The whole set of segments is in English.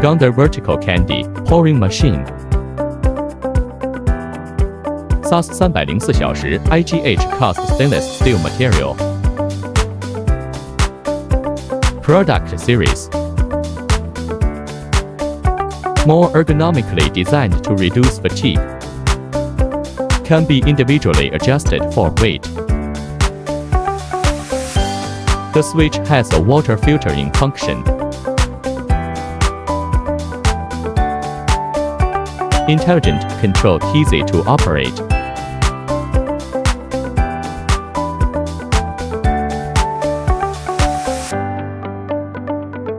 Gondor vertical candy pouring machine. SAS 304小时 IGH cast stainless steel material. Product series. More ergonomically designed to reduce fatigue. Can be individually adjusted for weight. The switch has a water filtering function. Intelligent control, easy to operate.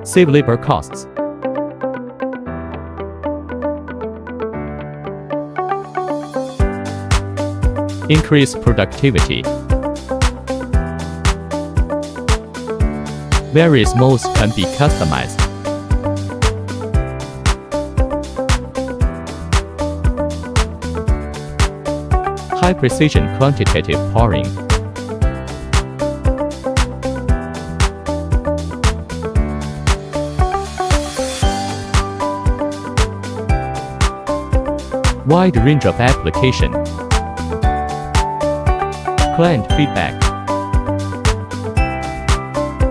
Save labor costs. Increase productivity. Various modes can be customized. High precision quantitative pouring. Wide range of application. Client feedback.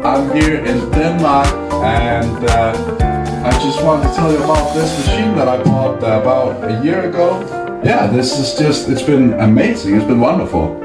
I'm here in Denmark, and I just wanted to tell you about this machine that I bought about a year ago. Yeah, this is just, it's been amazing, it's been wonderful.